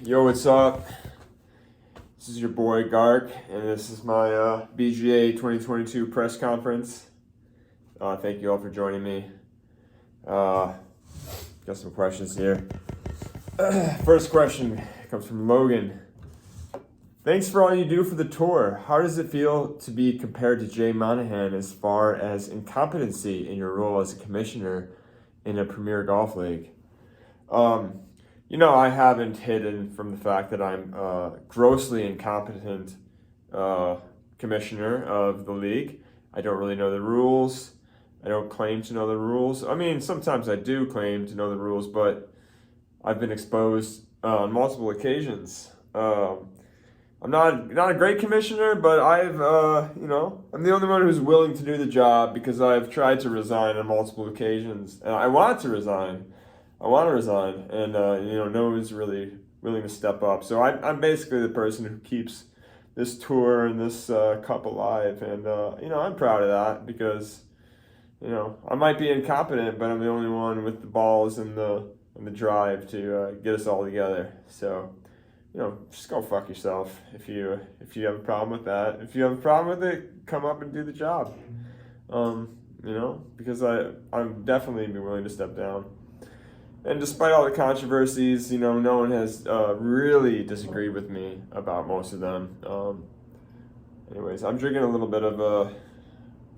Yo, what's up? This is your boy Gark, and this is my BGA 2022 press conference. Thank you all for joining me. Got some questions here. First question comes from Logan. Thanks for all you do for the tour. How does it feel to be compared to Jay Monahan as far as incompetency in your role as a commissioner in a premier golf league? I haven't hidden from the fact that I'm a grossly incompetent commissioner of the league. I don't really know the rules. I don't claim to know the rules. I mean, sometimes I do claim to know the rules, but I've been exposed on multiple occasions. I'm not a great commissioner, but I'm the only one who's willing to do the job because I've tried to resign on multiple occasions, and I want to resign, and no one's really willing to step up. So I'm basically the person who keeps this tour and this cup alive, and I'm proud of that because I might be incompetent, but I'm the only one with the balls and the drive to get us all together. So. Just go fuck yourself if you have a problem with that. If you have a problem with it, come up and do the job. Because I'm definitely be willing to step down. And despite all the controversies, no one has really disagreed with me about most of them. Anyways, I'm drinking a little bit of a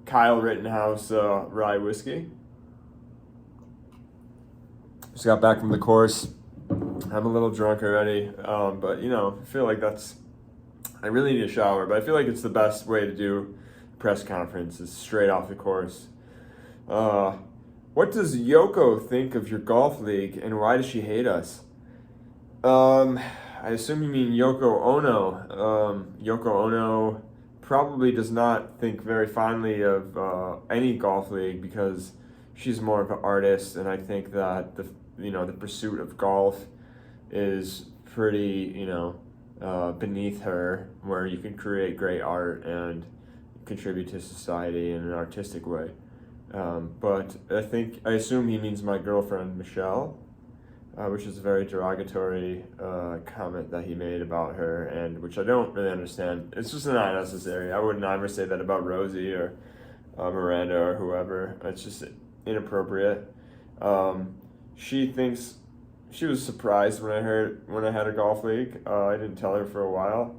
Kyle Rittenhouse rye whiskey. Just got back from the course. I'm a little drunk already, but I feel like I really need a shower, but I feel like it's the best way to do a press conference is straight off the course. What does Yoko think of your golf league, and why does she hate us? I assume you mean Yoko Ono. Yoko Ono probably does not think very fondly of any golf league because she's more of an artist, and I think that the pursuit of golf is pretty, beneath her, where you can create great art and contribute to society in an artistic way. But I assume he means my girlfriend, Michelle, which is a very derogatory comment that he made about her, and which I don't really understand. It's just not necessary. I would never say that about Rosie or Miranda or whoever. It's just inappropriate. She was surprised when I had a golf league. I didn't tell her for a while.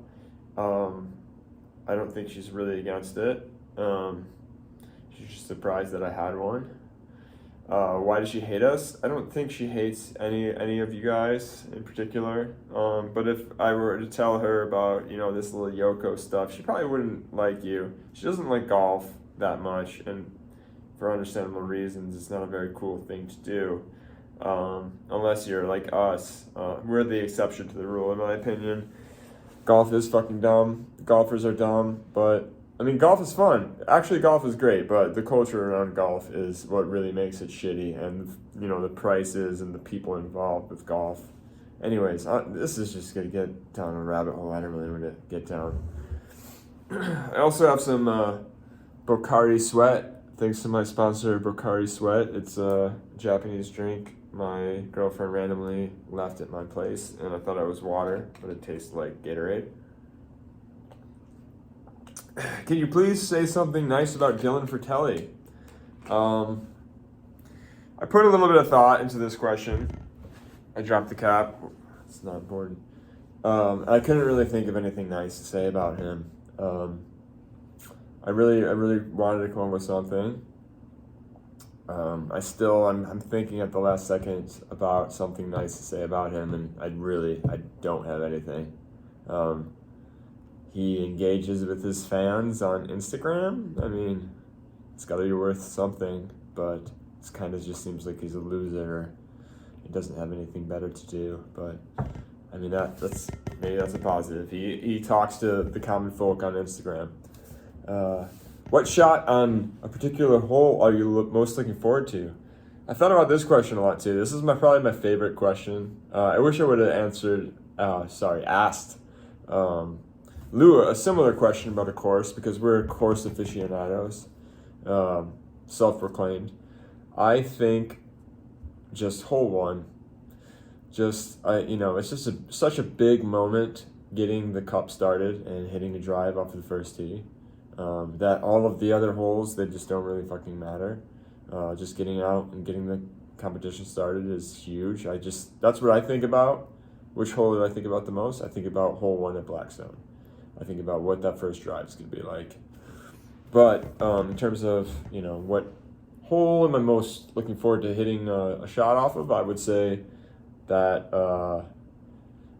I don't think she's really against it. She's just surprised that I had one. Why does she hate us? I don't think she hates any of you guys in particular. But if I were to tell her about this little Yoko stuff, she probably wouldn't like you. She doesn't like golf that much, and for understandable reasons, it's not a very cool thing to do. Unless you're like us. We're the exception to the rule, in my opinion. Golf is fucking dumb. Golfers are dumb, but I mean, golf is fun. Actually, golf is great, but the culture around golf is what really makes it shitty, and the prices and the people involved with golf. Anyways, this is just gonna get down a rabbit hole I don't really want to get down. I also have some Bacardi Sweat. Thanks to my sponsor, Bacardi Sweat. It's a Japanese drink my girlfriend randomly left at my place, and I thought it was water, but it tasted like Gatorade. Can you please say something nice about Dylan Fratelli? I put a little bit of thought into this question. I dropped the cap. It's not important. I couldn't really think of anything nice to say about him. I really wanted to come up with something. I'm thinking at the last second about something nice to say about him, and I don't have anything. He engages with his fans on Instagram. I mean, it's got to be worth something, but it kind of just seems like he's a loser. He doesn't have anything better to do, but I mean, that's a positive. He talks to the common folk on Instagram. What shot on a particular hole are you most looking forward to? I thought about this question a lot too. This is probably my favorite question. I wish I would have asked Lou a similar question about a course, because we're course aficionados, self-proclaimed. I think just hole one. it's just such a big moment getting the cup started and hitting a drive off the first tee. That all of the other holes, they just don't really fucking matter. Just getting out and getting the competition started is huge. That's what I think about. Which hole do I think about the most? I think about hole 1 at Blackstone. I think about what that first drive is going to be like. But in terms of, what hole am I most looking forward to hitting a shot off of, I would say that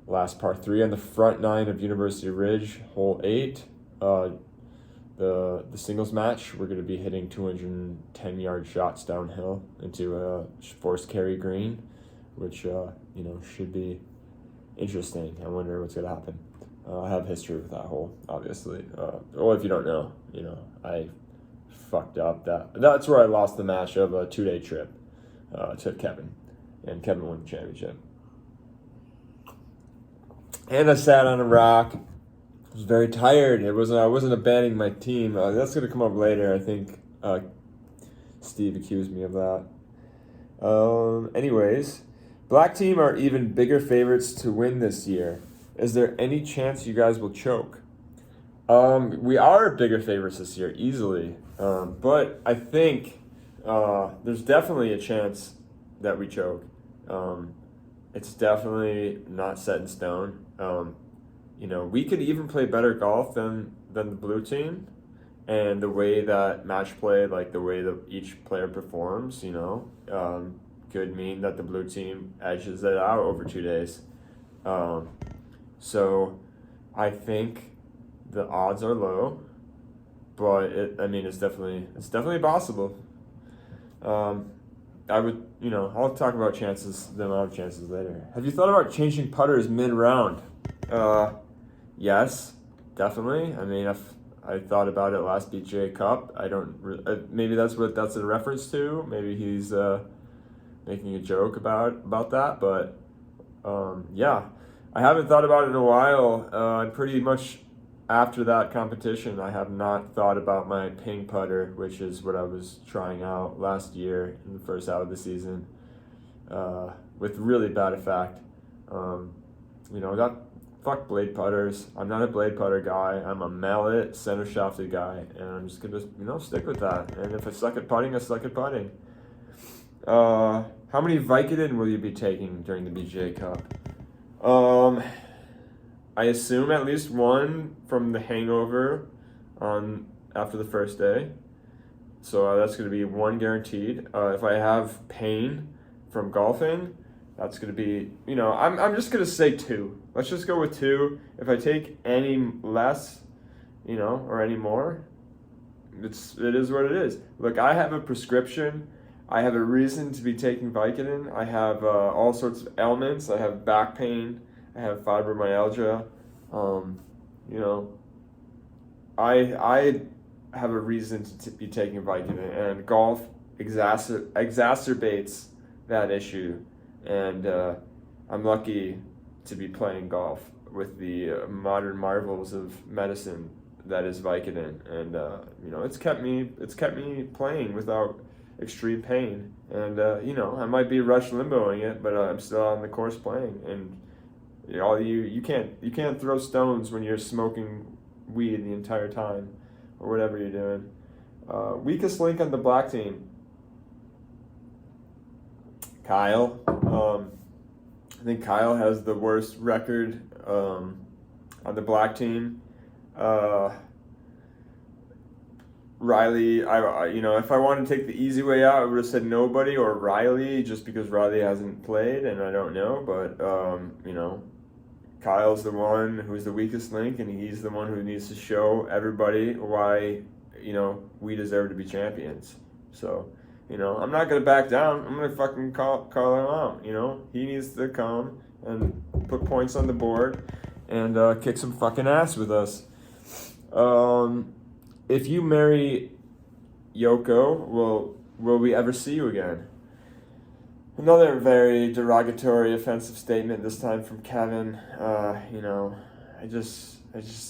last par 3 on the front 9 of University Ridge, hole 8, the singles match, we're going to be hitting 210-yard shots downhill into a forced carry green, which should be interesting. I wonder what's going to happen. I have history with that hole, obviously. Well, if you don't know, I fucked up. That's where I lost the match of a 2-day trip to Kevin, and Kevin won the championship. And I sat on a rock. I was very tired. I wasn't abandoning my team. That's going to come up later. I think Steve accused me of that. Anyways, Black team are even bigger favorites to win this year. Is there any chance you guys will choke? We are bigger favorites this year, easily. But I think there's definitely a chance that we choke. It's definitely not set in stone. We could even play better golf than the blue team, and the way that match play, like the way that each player performs, could mean that the blue team edges it out over 2 days. So I think the odds are low, but it's definitely possible. I'll talk about the amount of chances later. Have you thought about changing putters mid-round? Yes, definitely. I thought about it last BJ Cup. I don't. Maybe that's what that's a reference to. Maybe he's making a joke about that. But yeah, I haven't thought about it in a while. Pretty much after that competition, I have not thought about my ping putter, which is what I was trying out last year in the first out of the season, with really bad effect. Fuck blade putters. I'm not a blade putter guy. I'm a mallet center shafted guy, and I'm just gonna stick with that. And if I suck at putting, I suck at putting. How many Vicodin will you be taking during the BJ Cup? I assume at least one from the hangover after the first day. So that's going to be one guaranteed. If I have pain from golfing, that's going to be, I'm just going to say 2. Let's just go with 2. If I take any less, or any more, it is what it is. Look, I have a prescription. I have a reason to be taking Vicodin. I have all sorts of ailments. I have back pain. I have fibromyalgia. I have a reason to be taking Vicodin, and golf exacerbates that issue. And I'm lucky to be playing golf with the modern marvels of medicine that is Vicodin, and it's kept me playing without extreme pain. And I might be rush limboing it, but I'm still on the course playing. And you can't throw stones when you're smoking weed the entire time, or whatever you're doing. Weakest link on the black team. Kyle. I think Kyle has the worst record on the black team. Riley, if I wanted to take the easy way out, I would have said nobody or Riley, just because Riley hasn't played and I don't know. But Kyle's the one who's the weakest link, and he's the one who needs to show everybody why we deserve to be champions. So. I'm not going to back down. I'm going to fucking call him out, He needs to come and put points on the board and kick some fucking ass with us. If you marry Yoko, will we ever see you again? Another very derogatory, offensive statement, this time from Kevin. I just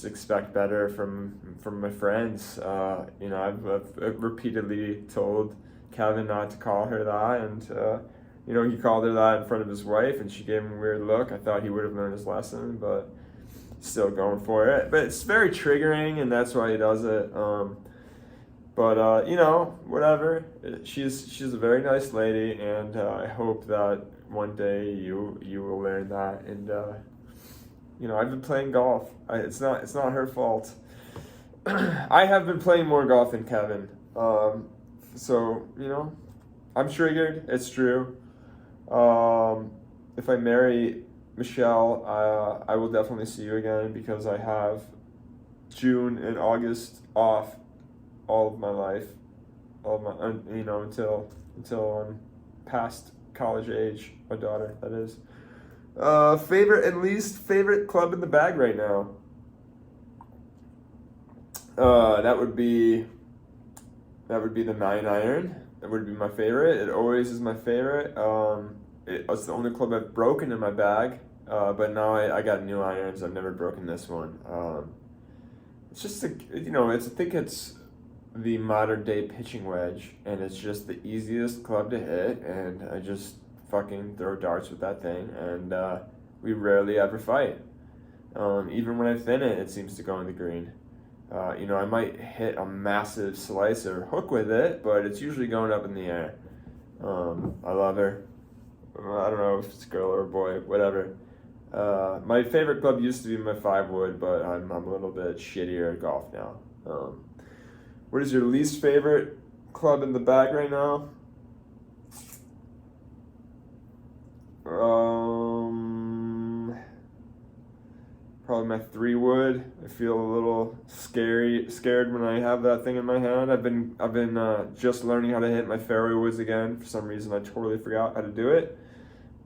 expect better from my friends. I've repeatedly told Kevin not to call her that, and You know, he called her that in front of his wife, and she gave him a weird look. I thought he would have learned his lesson, but still going for it. But it's very triggering, and that's why he does it. But you know, whatever. She's a very nice lady, and I hope that one day you will learn that. And you know, I've been playing golf. It's not her fault. I have been playing more golf than Kevin. So you know, I'm triggered. It's true. If I marry Michelle, I will definitely see you again because I have June and August off all of my life, all of my, you know, until I'm past college age. My daughter, that is. Favorite and least favorite club in the bag right now. That would be the 9-iron. That would be my favorite. It always is my favorite. It's the only club I've broken in my bag, but now I got new irons. I've never broken this one. It's just I think it's the modern day pitching wedge, and it's just the easiest club to hit, and I just fucking throw darts with that thing, and we rarely ever fight. Even when I thin it, it seems to go in the green. I might hit a massive slice or hook with it, but it's usually going up in the air. I love her. I don't know if it's a girl or a boy, whatever. My favorite club used to be my 5-wood, but I'm a little bit shittier at golf now. What is your least favorite club in the bag right now? Probably my 3-wood. I feel a little scared when I have that thing in my hand. I've been just learning how to hit my fairway woods again. For some reason, I totally forgot how to do it,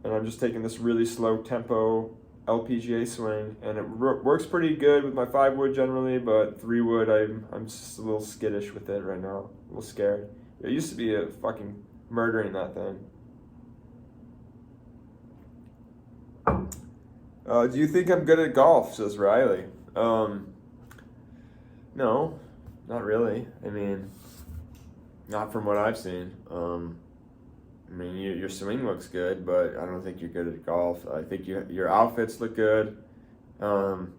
and I'm just taking this really slow tempo LPGA swing, and it works pretty good with my 5-wood generally, but 3-wood, I'm just a little skittish with it right now. A little scared. It used to be a fucking murdering that thing. Do you think I'm good at golf? Says Riley. No, not really. I mean, not from what I've seen. Your swing looks good, but I don't think you're good at golf. I think your outfits look good. And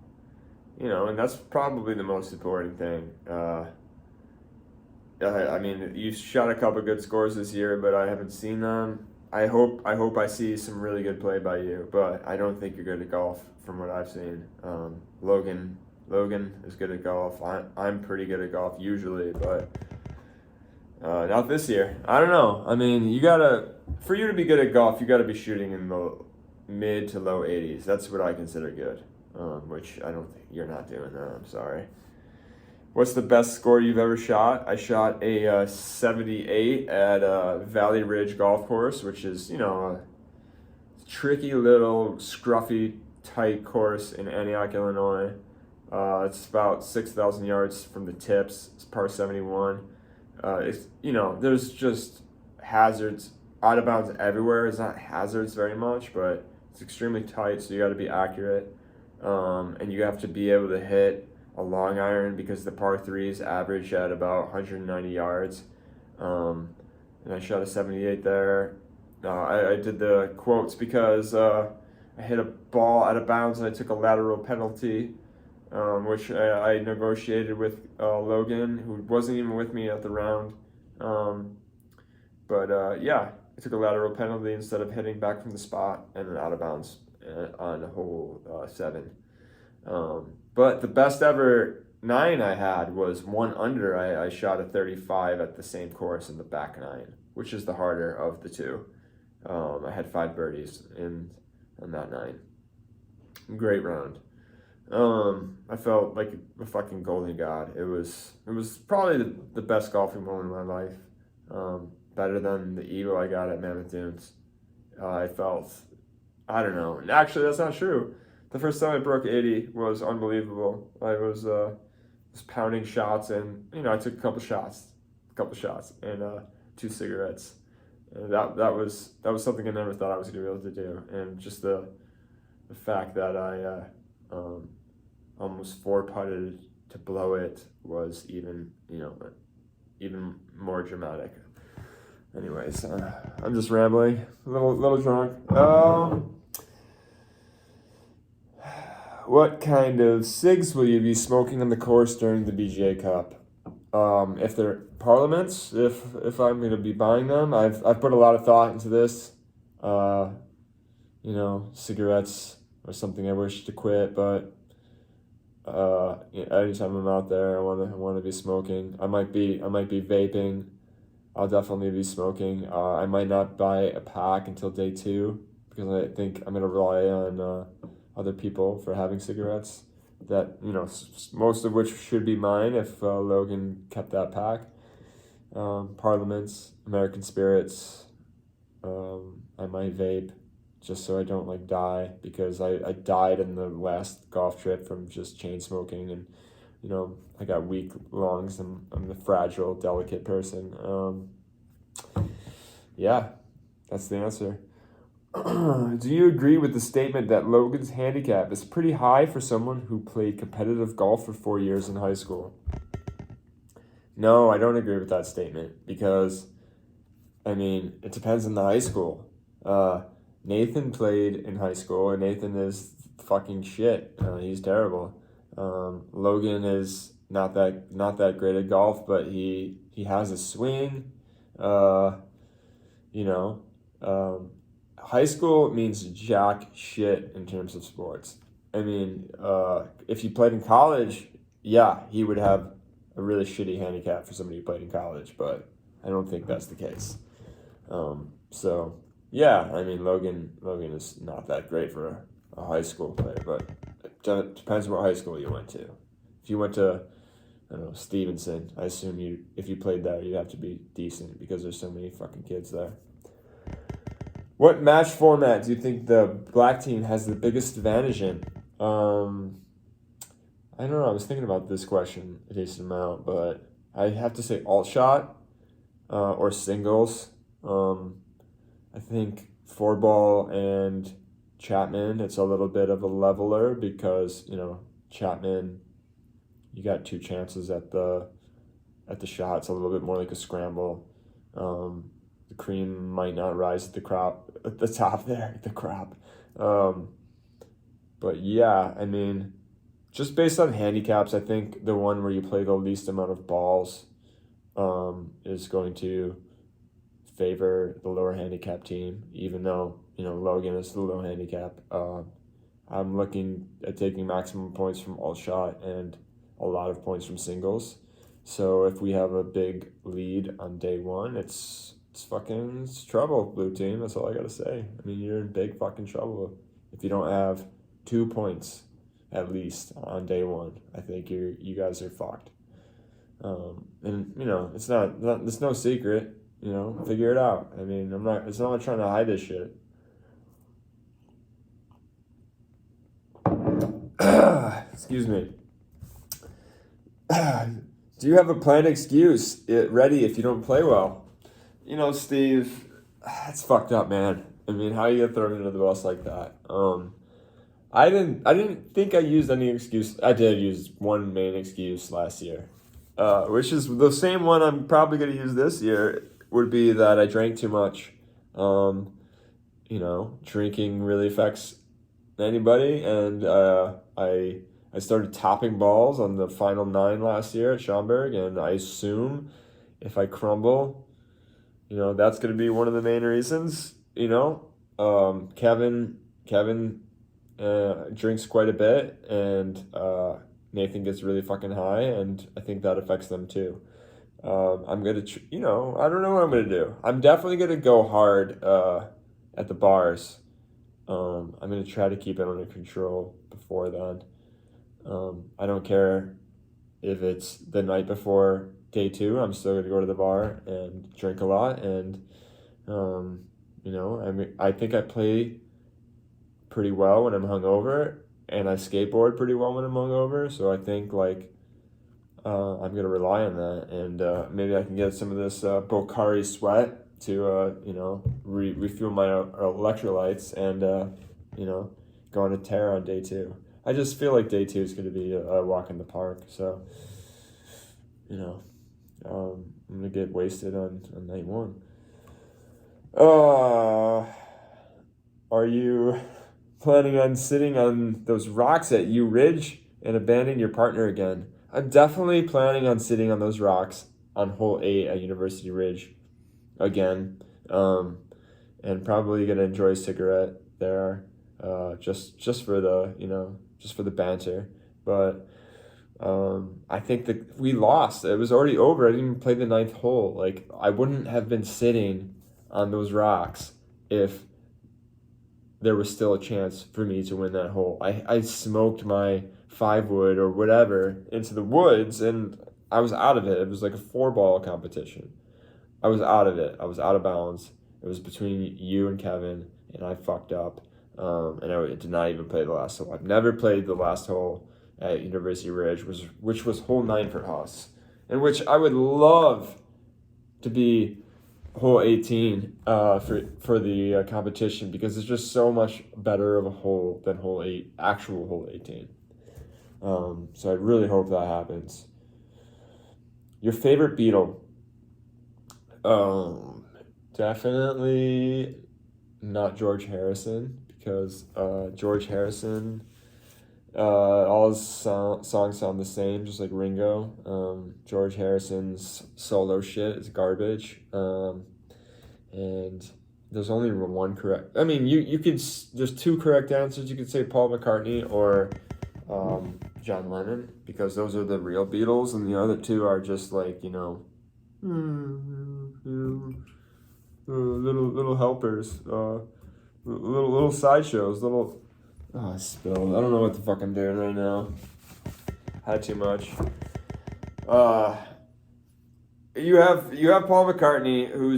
that's probably the most important thing. You've shot a couple good scores this year, but I haven't seen them. I hope I see some really good play by you, but I don't think you're good at golf from what I've seen. Logan is good at golf. I'm pretty good at golf usually, but not this year. I don't know. I mean, for you to be good at golf, you gotta be shooting in the mid to low 80s. That's what I consider good, which I don't think you're not doing that. I'm sorry. What's the best score you've ever shot? I shot a 78 at Valley Ridge Golf Course, which is, a tricky little scruffy tight course in Antioch, Illinois. It's about 6,000 yards from the tips. It's par 71. There's just hazards, out of bounds everywhere. It's not hazards very much, but it's extremely tight, so you got to be accurate. And you have to be able to hit a long iron because the par 3s average at about 190 yards. And I shot a 78 there. I did the quotes because I hit a ball out of bounds and I took a lateral penalty, which I negotiated with Logan, who wasn't even with me at the round. I took a lateral penalty instead of hitting back from the spot and then out of bounds on hole 7. But the best ever 9 I had was 1 under. I shot a 35 at the same course in the back 9, which is the harder of the two. I had 5 birdies on that 9. Great round. I felt like a fucking golden god. It was probably the best golfing moment of my life. Better than the Eagle I got at Mammoth Dunes. I don't know. Actually, that's not true. The first time I broke 80 was unbelievable. I was pounding shots, and I took a couple shots, and 2 cigarettes. And that was something I never thought I was gonna be able to do. And just the fact that I almost 4-putted to blow it was even more dramatic. Anyways, I'm just rambling, a little drunk. What kind of cigs will you be smoking on the course during the BGA Cup? If they're Parliaments, if I'm gonna be buying them, I've put a lot of thought into this. Cigarettes are something I wish to quit, but anytime I'm out there, I wanna be smoking. I might be vaping. I'll definitely be smoking. I might not buy a pack until day 2 because I think I'm gonna rely on other people for having cigarettes. That most of which should be mine if Logan kept that pack. Parliaments, American Spirits. I might vape, just so I don't die, because I died in the last golf trip from just chain smoking, and I got weak lungs. I'm a fragile, delicate person. Yeah, that's the answer. Do you agree with the statement that Logan's handicap is pretty high for someone who played competitive golf for 4 years in high school? No, I don't agree with that statement, because, it depends on the high school. Nathan played in high school, and Nathan is fucking shit. He's terrible. Logan is not that great at golf, but he has a swing. High school means jack shit in terms of sports. If he played in college, yeah, he would have a really shitty handicap for somebody who played in college, but I don't think that's the case. Logan is not that great for a high school player, but it depends what high school you went to. If you went to, Stevenson, I assume if you played there, you'd have to be decent because there's so many fucking kids there. What match format do you think the black team has the biggest advantage in? I don't know. I was thinking about this question a decent amount, but I have to say alt shot or singles. I think 4-ball and Chapman, it's a little bit of a leveler because Chapman, you got 2 chances at the shot. It's a little bit more like a scramble. The cream might not rise at the top there, the crop. But yeah, just based on handicaps, I think the one where you play the least amount of balls is going to favor the lower handicap team, even though, Logan is the low handicap. I'm looking at taking maximum points from alt shot and a lot of points from singles. So if we have a big lead on day 1, it's trouble, blue team. That's all I gotta say. You're in big fucking trouble if you don't have 2 points at least on day 1. I think you guys are fucked. It's no secret. Figure it out. It's not like trying to hide this shit. Excuse me. Do you have a planned excuse ready if you don't play well? Steve, that's fucked up, man. How you get thrown into the bus like that? I didn't think I used any excuse. I did use one main excuse last year, which is the same one I'm probably going to use this year, would be that I drank too much. Drinking really affects anybody, and I started topping balls on the final 9 last year at Schaumburg, and I assume if I crumble, that's going to be one of the main reasons. Kevin drinks quite a bit, and Nathan gets really fucking high, and I think that affects them too. I'm going to, I don't know what I'm going to do. I'm definitely going to go hard at the bars. I'm going to try to keep it under control before then. I don't care if it's the night before day 2. I'm still going to go to the bar and drink a lot. And, I think I play pretty well when I'm hungover, and I skateboard pretty well when I'm hungover. So I think, I'm going to rely on that. And maybe I can get some of this Bokhari sweat to, refuel my electrolytes and, go on a tear on day 2. I just feel like day 2 is going to be a walk in the park. So, I'm going to get wasted on night 1. Are you planning on sitting on those rocks at U Ridge and abandoning your partner again? I'm definitely planning on sitting on those rocks on hole 8 at University Ridge again. And probably gonna enjoy a cigarette there, just for the just for the banter. But I think that we lost. It was already over. I didn't even play the ninth hole. Like I wouldn't have been sitting on those rocks if there was still a chance for me to win that hole. I smoked my 5 wood or whatever into the woods and I was out of it. It was like a 4-ball competition. I was out of it. I was out of bounds. It was between you and Kevin, and I fucked up. And I did not even play the last hole. I've never played the last hole at University Ridge, which was hole 9 for us, and which I would love to be hole 18 for the competition because it's just so much better of a hole than hole 8, actual hole 18. So I really hope that happens. Your favorite Beatle? Definitely not George Harrison because George Harrison, all his songs sound the same, just like Ringo. George Harrison's solo shit is garbage. And there's only one correct. I mean, you could. There's 2 correct answers. You could say Paul McCartney or John Lennon because those are the real Beatles, and the other 2 are just like little helpers, little sideshows, little. Oh, I spilled. I don't know what the fuck I'm doing right now. Had too much. You have Paul McCartney, who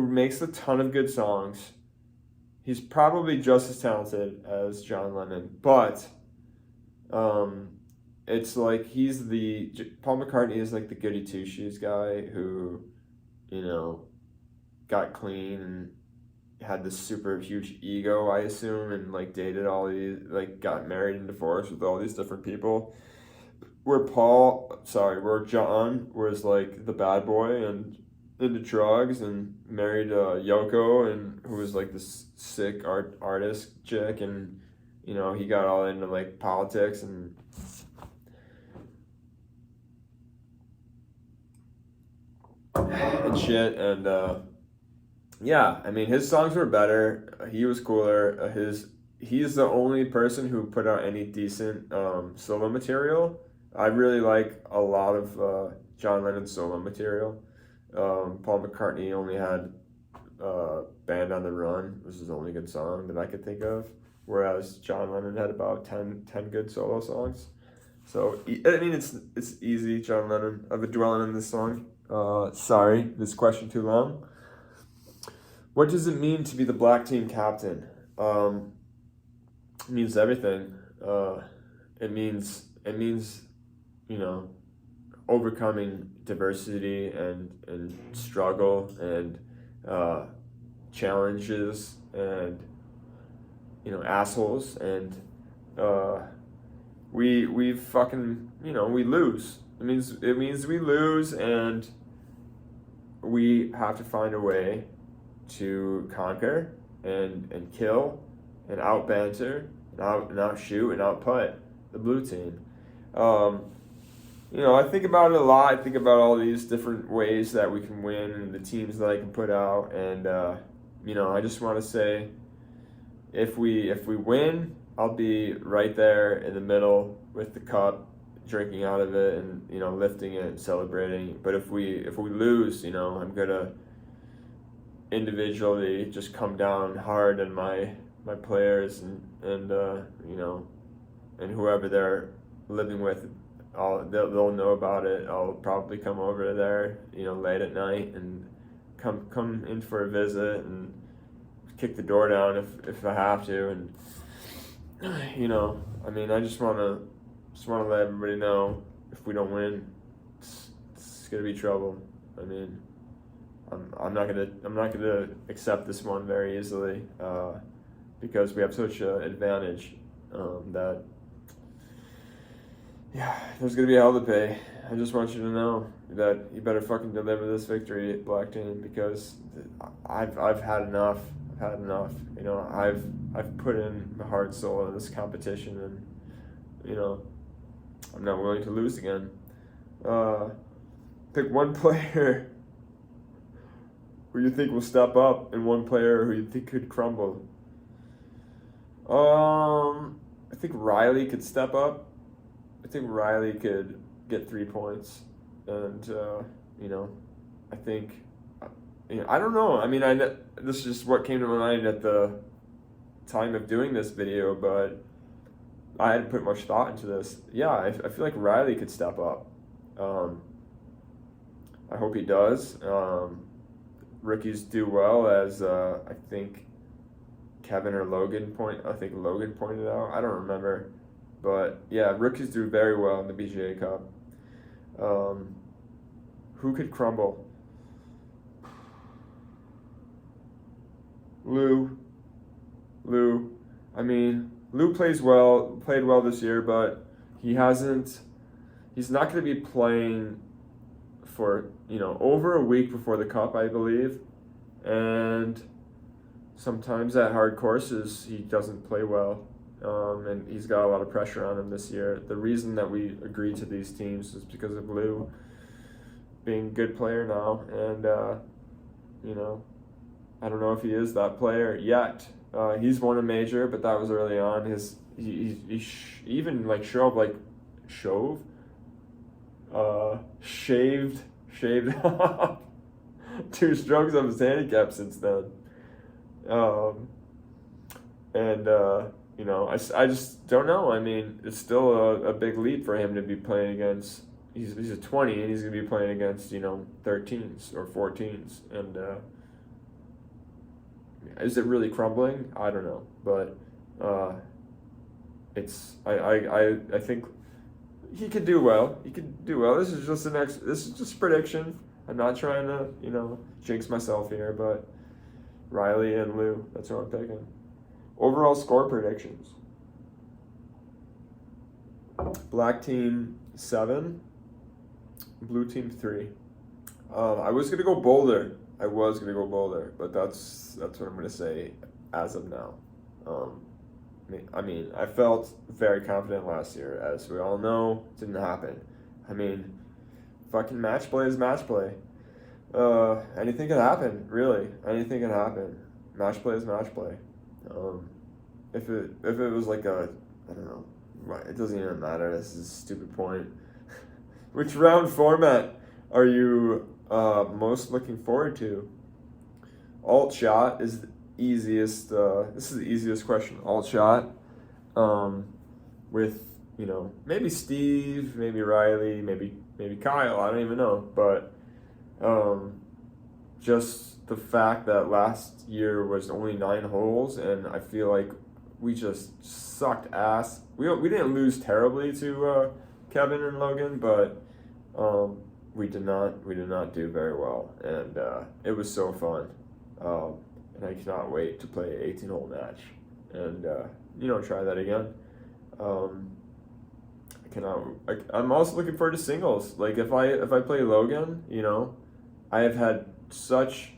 makes a ton of good songs. He's probably just as talented as John Lennon, but it's like Paul McCartney is like the goody two shoes guy who, got clean and had this super huge ego, I assume, and like dated all these, like got married and divorced with all these different people. Where John was like the bad boy and into drugs and married Yoko, and who was like this sick artist chick, and he got all into like politics and shit, and yeah, I mean his songs were better. He was cooler. He's the only person who put out any decent solo material. I really like a lot of John Lennon's solo material. Paul McCartney only had Band on the Run, which is the only good song that I could think of, whereas John Lennon had about 10 good solo songs. So, I mean, it's easy, John Lennon. I've been dwelling on this song. Sorry, this question too long. What does it mean to be the black team captain? It means everything. It means overcoming diversity and struggle and challenges and assholes, and we fucking we lose. It means we lose, and we have to find a way to conquer and kill and out banter and out shoot and out putt the blue team. I think about it a lot. I think about all these different ways that we can win and the teams that I can put out, and I just want to say, if we win, I'll be right there in the middle with the cup, drinking out of it and lifting it and celebrating. But if we lose, I'm gonna individually just come down hard on my players and whoever they're living with. They'll know about it. I'll probably come over there, late at night and come in for a visit and kick the door down if I have to. And I just want to let everybody know, if we don't win, it's gonna be trouble. I mean, I'm not gonna accept this one very easily because we have such an advantage that. Yeah, there's gonna be hell to pay. I just want you to know that you better fucking deliver this victory, Black Team, because I've had enough. I've had enough. You know, I've put in my heart and soul in this competition, and you know, I'm not willing to lose again. Pick one player who you think will step up, and one player who you think could crumble. I think Riley could step up. I think Riley could get 3 points, and you know, I think, you know, I don't know. I mean, this is just what came to my mind at the time of doing this video, but I hadn't put much thought into this. Yeah, I feel like Riley could step up. I hope he does. Rookies do well, as I think Kevin or Logan Logan pointed out. I don't remember. But yeah, rookies do very well in the BGA Cup. Who could crumble? Lou. I mean, Lou played well this year, but he's not going to be playing for, you know, over a week before the Cup, I believe. And sometimes at hard courses, he doesn't play well. And he's got a lot of pressure on him this year. The reason that we agreed to these teams is because of Lou being a good player now. And, you know, I don't know if he is that player yet. He's won a major, but that was early on. He even like shaved off 2 strokes of his handicap since then. You know, I just don't know. I mean, it's still a big leap for him to be playing against. He's a 20 and he's going to be playing against, you know, 13s or 14s. And is it really crumbling? I don't know, but I think he could do well. He could do well. This is just a prediction. I'm not trying to, you know, jinx myself here, but Riley and Lou, that's what I'm picking. Overall score predictions. Black team 7, blue team 3. I was gonna go Boulder. But that's what I'm gonna say as of now. I mean, I felt very confident last year, as we all know. Didn't happen. I mean, fucking match play is match play. Anything can happen, really. Anything can happen. Match play is match play. If it was like I don't know, it doesn't even matter. This is a stupid point. Which round format are you most looking forward to? Alt shot is the easiest. This is the easiest question. Alt shot, with, you know, maybe Steve, maybe Riley, maybe Kyle. I don't even know, but just the fact that last year was only 9 holes, and I feel like we just sucked ass. We didn't lose terribly to Kevin and Logan, but we did not do very well, and it was so fun. And I cannot wait to play an 18-hole match, and you know, try that again. I'm also looking forward to singles. Like if I play Logan, you know, I have had such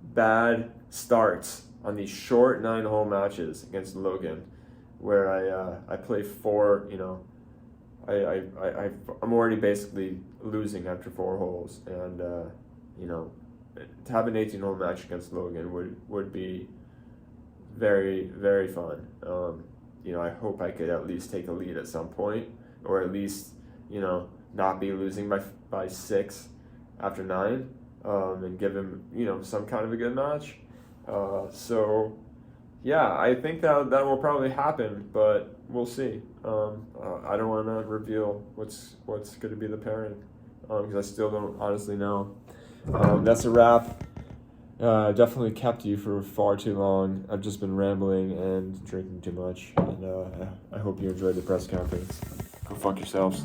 bad starts on these short 9-hole matches against Logan, where I play 4. You know, I'm already basically losing after 4 holes, and you know, to have an 18-hole match against Logan would be very, very fun. You know, I hope I could at least take a lead at some point, or at least, you know, not be losing by 6 after 9, and give him, you know, some kind of a good match. So yeah, I think that will probably happen, but we'll see. I don't want to reveal what's going to be the pairing, because I still don't honestly know. That's a wrap. Definitely kept you for far too long. I've just been rambling and drinking too much, and I hope you enjoyed the press conference. Go fuck yourselves.